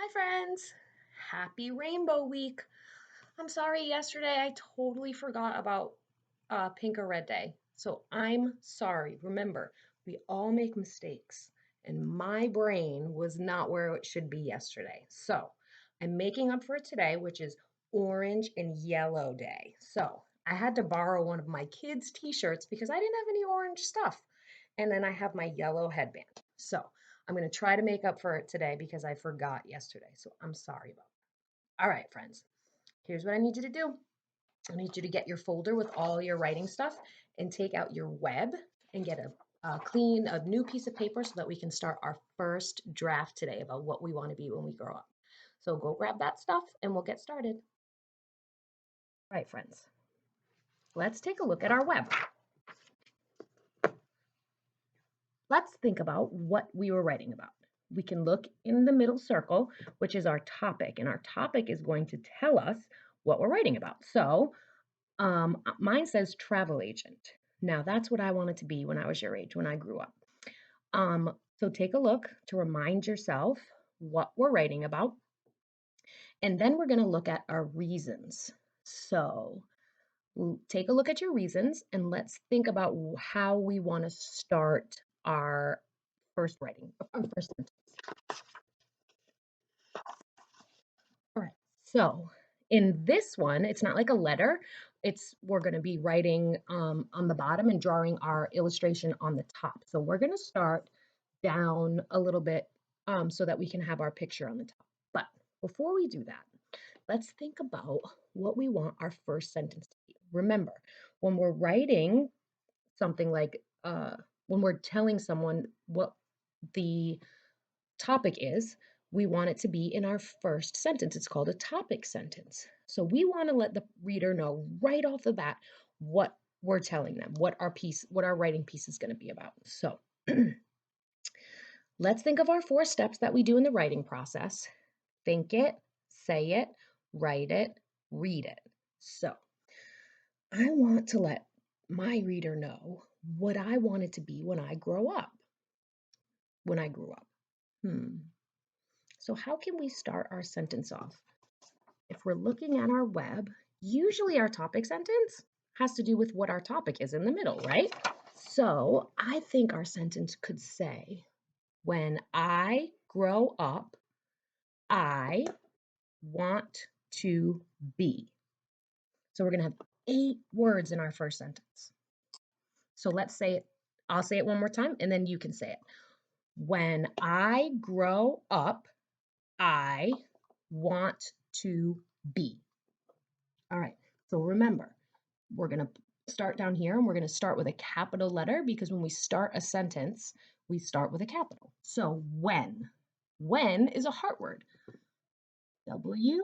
Hi, friends. Happy Rainbow Week. I'm sorry, yesterday I totally forgot about Pink or Red Day. So I'm sorry. Remember, we all make mistakes, and my brain was not where it should be yesterday. So I'm making up for it today, which is Orange and Yellow Day. So I had to borrow one of my kids' t shirts because I didn't have any orange stuff. And then I have my yellow headband. So I'm going to try to make up for it today because I forgot yesterday. So I'm sorry about that. All right, friends. Here's what I need you to do. I need you to get your folder with all your writing stuff and take out your web and get a new piece of paper so that we can start our first draft today about what we want to be when we grow up. So go grab that stuff and we'll get started. All right, friends. Let's take a look at our web. Let's think about what we were writing about. We can look in the middle circle, which is our topic, and our topic is going to tell us what we're writing about. So mine says travel agent. Now that's what I wanted to be when I was your age, when I grew up. So take a look to remind yourself what we're writing about. And then we're going to look at our reasons. So take a look at your reasons and let's think about how we want to start our first sentence. All right. So in this one, it's not like a letter. We're going to be writing on the bottom and drawing our illustration on the top. So we're going to start down a little bit so that we can have our picture on the top. But before we do that, let's think about what we want our first sentence to be. Remember, when we're writing something like when we're telling someone what the topic is, we want it to be in our first sentence. It's called a topic sentence. So we want to let the reader know right off the bat what we're telling them, what our writing piece is going to be about. So let's think of our 4 steps that we do in the writing process. Think it, say it, write it, read it. So I want to let my reader know what I want it to be when I grow up. When I grew up. So how can we start our sentence off? If we're looking at our web, usually our topic sentence has to do with what our topic is in the middle, right? So I think our sentence could say, when I grow up, I want to be. So we're going to have 8 words in our first sentence. So let's say it. I'll say it one more time and then you can say it. When I grow up, I want to be. All right, so remember, we're going to start down here and we're going to start with a capital letter because when we start a sentence, we start with a capital. So when is a heart word. W-H-E-N.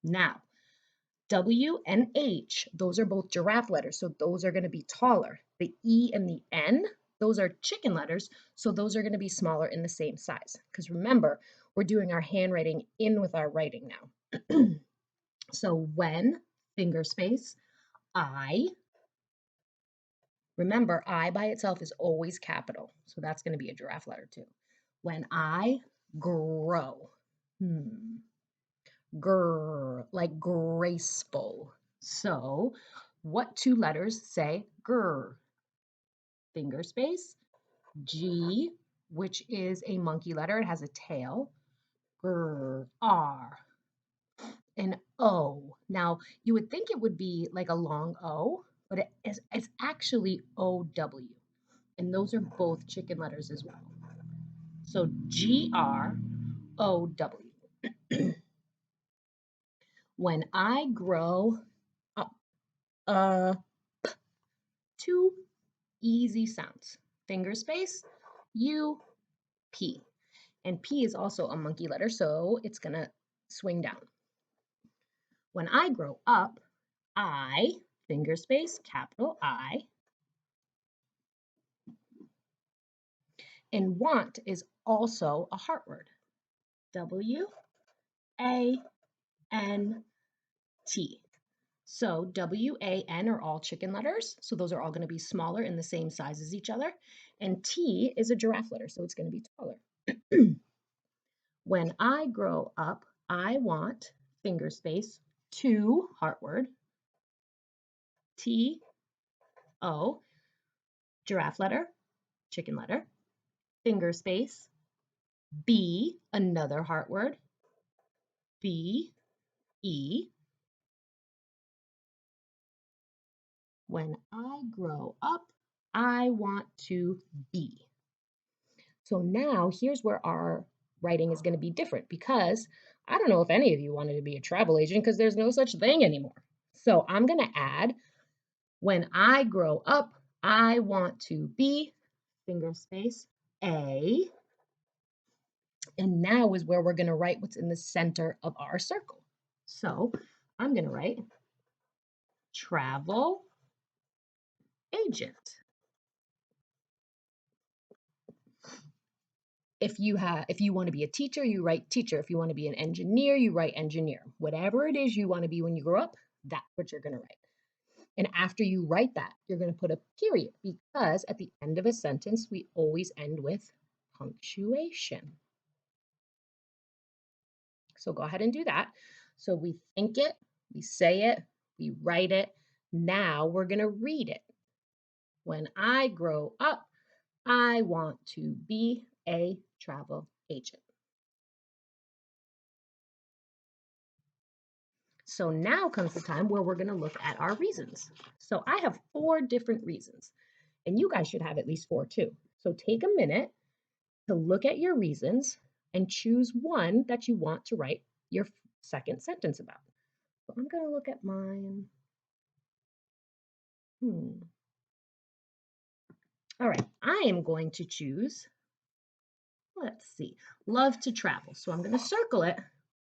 Now, W and H, those are both giraffe letters, so those are going to be taller. The E and the N, those are chicken letters, so those are going to be smaller in the same size. Because remember, we're doing our handwriting in with our writing now. So when, finger space, I, remember, I by itself is always capital, so that's going to be a giraffe letter too. When I grow, like graceful. So what 2 letters say gr? Finger space, G, which is a monkey letter. It has a tail. Gr, R, and O. Now, you would think it would be like a long O, but it's actually O-W. And those are both chicken letters as well. So G-R-O-W. When I grow up, 2 easy sounds. Finger space, U, P. And P is also a monkey letter, so it's going to swing down. When I grow up, I, finger space, capital I. And want is also a heart word. W-A-N-T. So W-A-N are all chicken letters. So those are all going to be smaller and the same size as each other. And T is a giraffe letter, so it's going to be taller. When I grow up, I want finger space to heart word, T, O, giraffe letter, chicken letter, finger space, B, another heart word, B, E. When I grow up, I want to be. So now here's where our writing is going to be different because I don't know if any of you wanted to be a travel agent because there's no such thing anymore. So I'm going to add, when I grow up, I want to be, finger space, A. And now is where we're going to write what's in the center of our circle. So I'm going to write travel agent. If you want to be a teacher, you write teacher. If you want to be an engineer, you write engineer. Whatever it is you want to be when you grow up, that's what you're going to write. And after you write that, you're going to put a period because at the end of a sentence, we always end with punctuation. So go ahead and do that. So we think it, we say it, we write it. Now we're going to read it. When I grow up, I want to be a travel agent. So now comes the time where we're going to look at our reasons. So I have 4 different reasons, and you guys should have at least 4 too. So take a minute to look at your reasons and choose one that you want to write your second sentence about. So I'm going to look at mine. All right, I am going to choose, let's see, love to travel. So I'm going to circle it.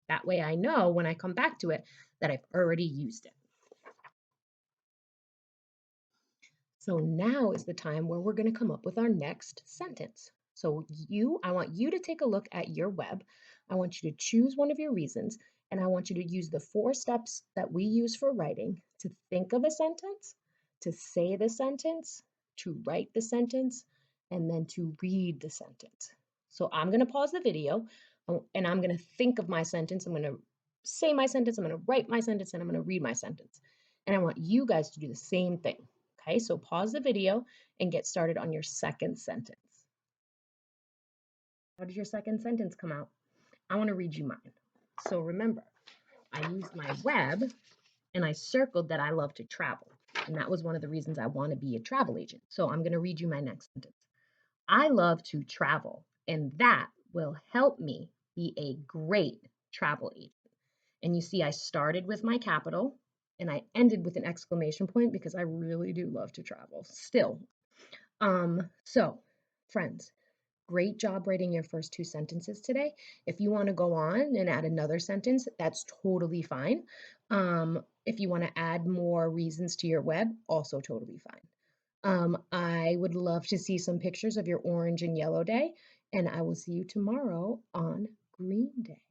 That way I know when I come back to it that I've already used it. So now is the time where we're going to come up with our next sentence. So I want you to take a look at your web. I want you to choose one of your reasons, and I want you to use the 4 steps that we use for writing to think of a sentence, to say the sentence, to write the sentence, and then to read the sentence. So I'm going to pause the video, and I'm going to think of my sentence. I'm going to say my sentence, I'm going to write my sentence, and I'm going to read my sentence. And I want you guys to do the same thing. Okay, so pause the video and get started on your second sentence. How did your second sentence come out? I want to read you mine. So remember, I used my web and I circled that I love to travel. And that was one of the reasons I want to be a travel agent. So I'm going to read you my next sentence. I love to travel, and that will help me be a great travel agent. And you see, I started with my capital and I ended with an exclamation point because I really do love to travel still. So friends, great job writing your first 2 sentences today. If you want to go on and add another sentence, that's totally fine. If you want to add more reasons to your web, also totally fine. I would love to see some pictures of your orange and yellow day, and I will see you tomorrow on Green Day.